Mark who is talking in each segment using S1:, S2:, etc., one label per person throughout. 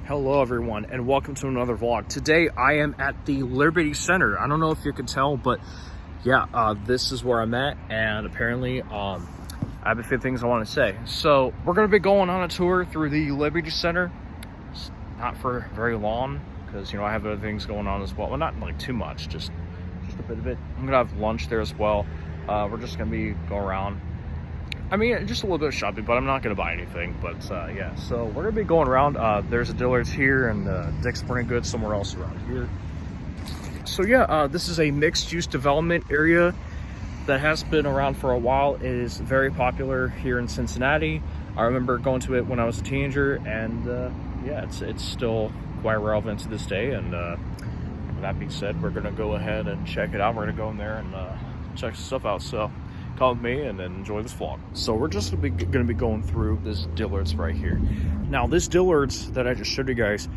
S1: Hello everyone and welcome to another vlog. Today I am at the Liberty Center. I don't know if you can tell, but yeah, this is where I'm at, and apparently I have a few things I want to say. So we're going to be going on a tour through the Liberty Center. It's not for very long because, you know, I have other things going on as well. Well, not like too much, just a bit of it. I'm going to have lunch there as well. We're just going to be going around. I mean, just a little bit of shopping, but I'm not going to buy anything. But yeah, so we're going to be going around. There's a Dillard's here and Dick's Sporting Goods somewhere else around here. So yeah, this is a mixed-use development area that has been around for a while. It is very popular here in Cincinnati. I remember going to it when I was a teenager, and yeah, it's still quite relevant to this day. And with that being said, we're going to go ahead and check it out. We're going to go in there and check some stuff out. So come with me and then enjoy this vlog. So we're just going to be going through this Dillard's right here. Now this Dillard's that I just showed you guys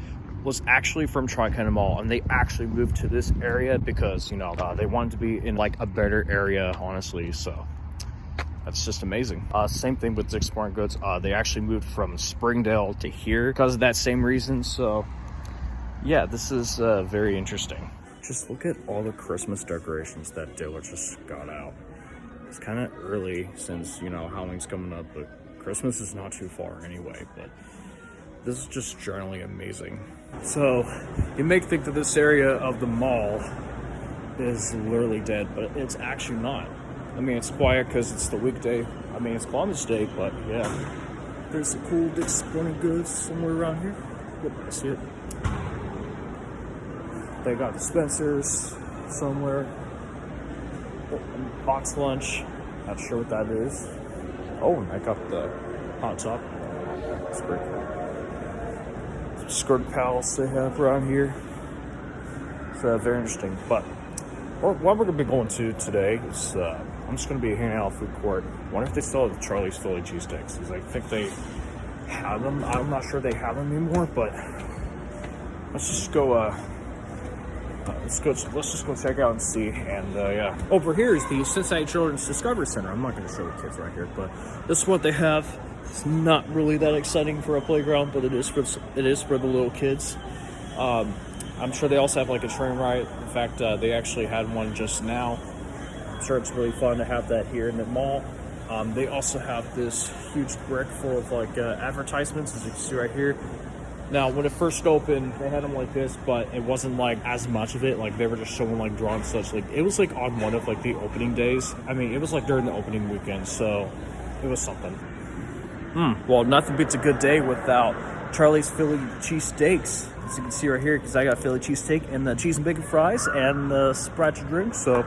S1: was actually from Tri-County Mall, and they actually moved to this area because, you know, they wanted to be in like a better area, honestly. So that's just amazing. Same thing with Dick's Sporting Goods. They actually moved from Springdale to here because of that same reason. So yeah, this is very interesting. Just look at all the Christmas decorations that Dillard's just got out. It's kind of early since, you know, Halloween's coming up, but Christmas is not too far anyway. But this is just generally amazing. So you may think that this area of the mall is literally dead, but it's actually not. I mean, it's quiet because it's the weekday. I mean, it's Columbus Day, but yeah. There's a cool Dick's Sporting Goods somewhere around here. Yep, I see it. They got the Spencer's somewhere. Box lunch, not sure what that is. Oh, and I got the hot top. That's pretty cool. Some skirt pals they have around here. So very interesting. But what we're gonna be going to today is I'm just gonna be hanging out at food court. Wonder if they still have the Charlie's Philly cheesesteaks, because I think they have them. I'm not sure they have them anymore, but let's just go. Let's just go check out and see. And yeah, over here is the Cincinnati Children's Discovery Center. I'm not going to show the kids right here, but this is what they have. It's not really that exciting for a playground, but it is for the little kids. I'm sure they also have like a train ride. In fact, they actually had one just now. I'm sure it's really fun to have that here in the mall. They also have this huge brick full of like advertisements, as you can see right here. Now, when it first opened, they had them like this, but it wasn't like as much of it. Like they were just showing like drawn such. Like it was like on one of like the opening days. I mean, it was like during the opening weekend, so it was something. Well, nothing beats a good day without Charlie's Philly cheesesteaks, as you can see right here, because I got Philly cheesesteak and the cheese and bacon fries and the Sprite drink. So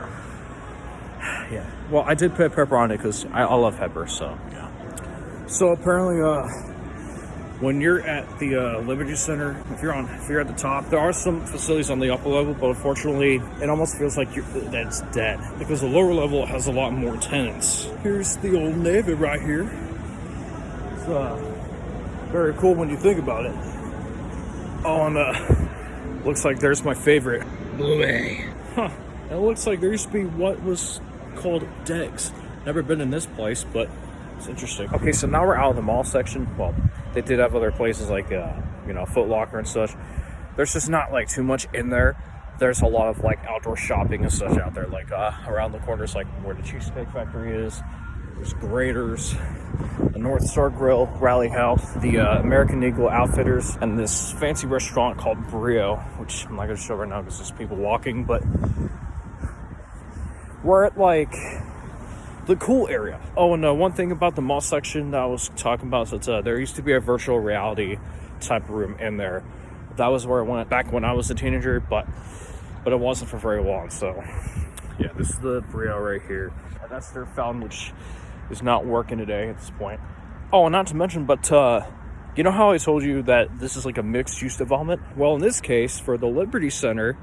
S1: yeah, well, I did put pepper on it because I love pepper. So yeah. So apparently, when you're at the Liberty Center, if you're at the top, there are some facilities on the upper level, but unfortunately, it almost feels like that it's dead because the lower level has a lot more tenants. Here's the Old Navy right here. It's very cool when you think about it. Oh, and looks like there's my favorite, Bluey. Huh? It looks like there used to be what was called Dick's. Never been in this place, but it's interesting. Okay, so now we're out of the mall section. Well, they did have other places like, you know, Foot Locker and such. There's just not like too much in there. There's a lot of like outdoor shopping and such out there. Like around the corners, like where the Cheesecake Factory is. There's Graders, the North Star Grill, Rally House, the American Eagle Outfitters, and this fancy restaurant called Brio, which I'm not going to show right now because there's people walking. But we're at like the cool area. Oh, and one thing about the mall section that I was talking about is that there used to be a virtual reality type of room in there. That was where I went back when I was a teenager, but it wasn't for very long. So yeah, this is the Brio right here. And that's their fountain, which is not working today at this point. Oh, and not to mention, but you know how I told you that this is like a mixed-use development? Well, in this case, for the Liberty Center,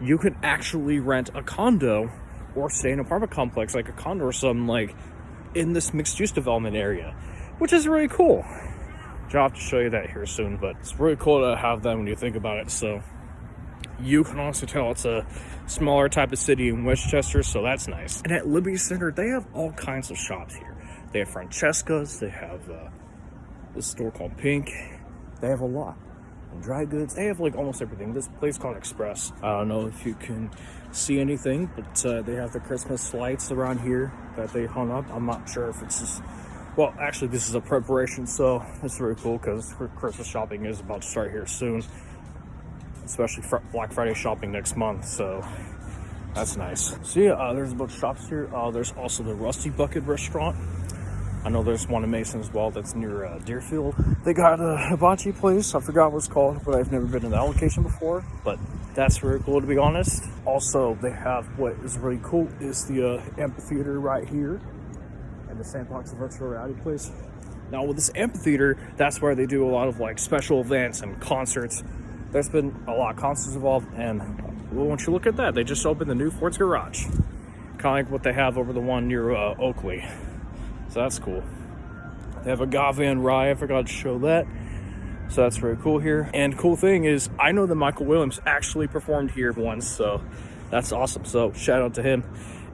S1: you can actually rent a condo or stay in an apartment complex, like a condo or something, like in this mixed-use development area, which is really cool. I'll have to show you that here soon, but it's really cool to have that when you think about it. So you can also tell it's a smaller type of city in Westchester, so that's nice. And at Liberty Center, they have all kinds of shops here. They have Francesca's, they have this store called Pink. They have a lot. and dry goods. They have like almost everything. This place called Express. I don't know if you can see anything, but they have the Christmas lights around here that they hung up. I'm not sure if it's just, well, actually this is a preparation, so that's very cool because Christmas shopping is about to start here soon, especially Black Friday shopping next month, so that's nice. So yeah, there's a bunch of shops here. There's also the Rusty Bucket restaurant. I know there's one in Mason as well that's near Deerfield. They got a hibachi place. I forgot what it's called, but I've never been in that location before. But that's really cool, to be honest. Also, they have what is really cool is the amphitheater right here and the Sandbox virtual reality place. Now with this amphitheater, that's where they do a lot of like special events and concerts. There's been a lot of concerts involved, and well, once you look at that, they just opened the new Ford's Garage. Kind of like what they have over the one near Oakley. So that's cool. They have a agave and rye. I forgot to show that. So that's very cool here. And cool thing is, I know that Michael Williams actually performed here once, so that's awesome. So shout out to him.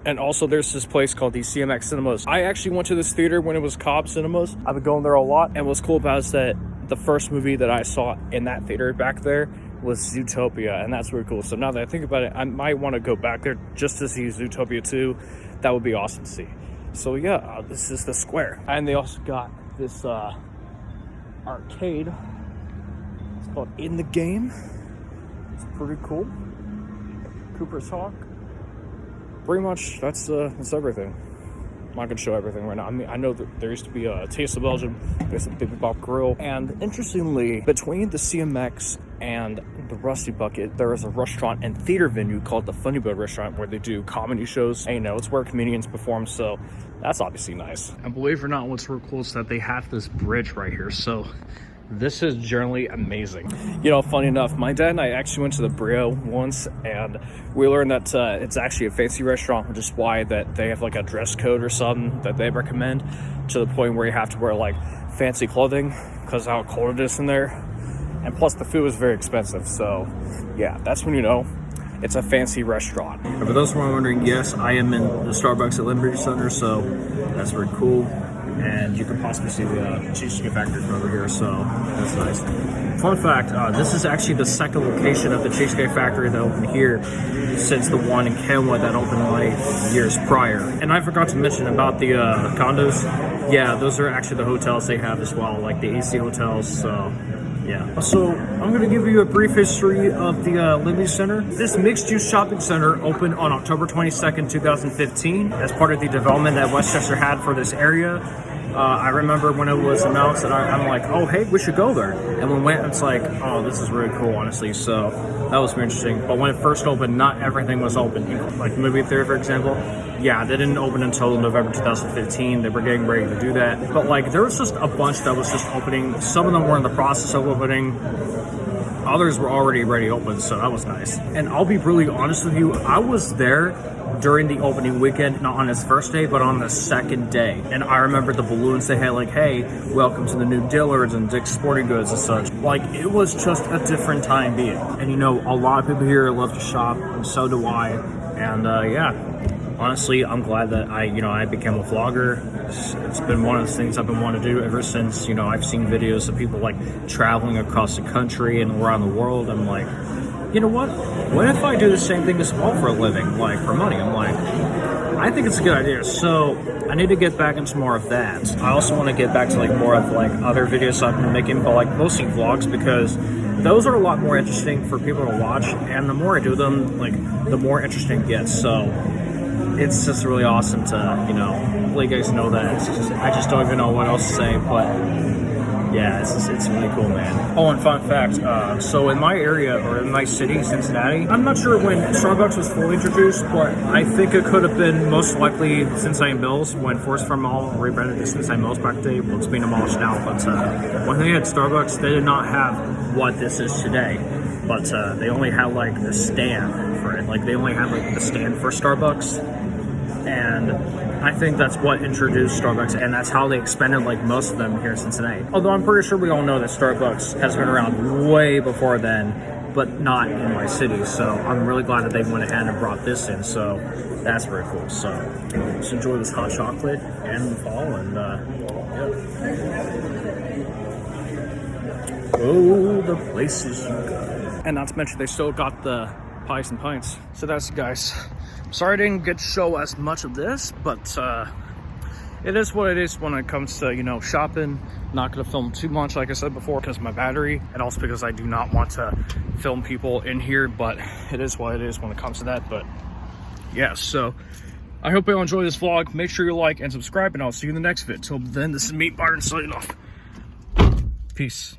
S1: And also there's this place called the CMX Cinemas. I actually went to this theater when it was Cobb Cinemas. I've been going there a lot. And what's cool about it is that the first movie that I saw in that theater back there was Zootopia, and that's really cool. So now that I think about it, I might want to go back there just to see Zootopia 2. That would be awesome to see. So yeah, this is the square. And they also got this arcade. It's called In the Game. It's pretty cool. Cooper's Hawk. Pretty much, that's everything. I'm not gonna show everything right now. I mean, I know that there used to be a Taste of Belgium, there's a Big Bob Grill, and interestingly, between the CMX and the Rusty Bucket, there is a restaurant and theater venue called the Funny Bone Restaurant where they do comedy shows. And, you know, it's where comedians perform, so that's obviously nice. And believe it or not, what's real cool is that they have this bridge right here, so this is generally amazing. You know, funny enough, my dad and I actually went to the Brio once, and we learned that it's actually a fancy restaurant, which is why that they have like a dress code or something that they recommend, to the point where you have to wear like fancy clothing because how cold it is in there. And plus the food is very expensive, so yeah, that's when you know it's a fancy restaurant. And for those who are wondering, yes, I am in the Starbucks at Liberty Center, so that's very cool. And you can possibly see the Cheesecake Factory from over here, so that's nice. Fun fact, this is actually the second location of the Cheesecake Factory that opened here since the one in Kenwood that opened like years prior. And I forgot to mention about the condos. Yeah, those are actually the hotels they have as well, like the AC hotels, so yeah. So I'm going to give you a brief history of the Liberty Center. This mixed-use shopping center opened on October 22nd, 2015 as part of the development that Westchester had for this area. I remember when it was announced, and I'm like, oh, hey, we should go there. And when we went, it's like, oh, this is really cool, honestly. So that was very interesting. But when it first opened, not everything was open. Like the movie theater, for example, yeah, they didn't open until November 2015. They were getting ready to do that. But like, there was just a bunch that was just opening. Some of them were in the process of opening. Others were already ready to open, so that was nice. And I'll be really honest with you, I was there during the opening weekend, not on its first day, but on the second day. And I remember the balloons they had, like, hey, welcome to the new Dillard's and Dick's Sporting Goods and such. Like, it was just a different time being. And you know, a lot of people here love to shop, and so do I. And yeah. Honestly, I'm glad that I became a vlogger. It's been one of the things I've been wanting to do ever since, you know, I've seen videos of people like traveling across the country and around the world. I'm like, you know what if I do the same thing as well for a living, like for money? I'm like, I think it's a good idea. So I need to get back into more of that. I also want to get back to like more of like other videos I've been making, but like mostly vlogs, because those are a lot more interesting for people to watch. And the more I do them, like the more interesting it gets. So it's just really awesome to, you know, let you guys know that. I just don't even know what else to say, but yeah, it's really cool, man. Oh, and fun fact, so in my area, or in my city, Cincinnati, I'm not sure when Starbucks was fully introduced, but I think it could have been most likely Cincinnati Mills, when Forest Farm Mall rebranded to Cincinnati Mills back in the day. Well, it's being demolished now, but when they had Starbucks, they did not have what this is today. But they only had like a stand for it. Like they only had like the stand for Starbucks. And I think that's what introduced Starbucks, and that's how they expanded like most of them here in Cincinnati. Although I'm pretty sure we all know that Starbucks has been around way before then, but not in my city. So I'm really glad that they went ahead and brought this in. So that's very cool. So just enjoy this hot chocolate and the fall, and yeah. Oh, the places you go. And not to mention, they still got the pies and pints. So that's it, guys. Sorry I didn't get to show as much of this, but it is what it is when it comes to, you know, shopping. Not gonna film too much, like I said before, because of my battery, and also because I do not want to film people in here, but it is what it is when it comes to that. But yeah, so I hope you all enjoy this vlog. Make sure you like and subscribe, and I'll see you in the next vid. Till then, this is me, Byron, signing off. Peace.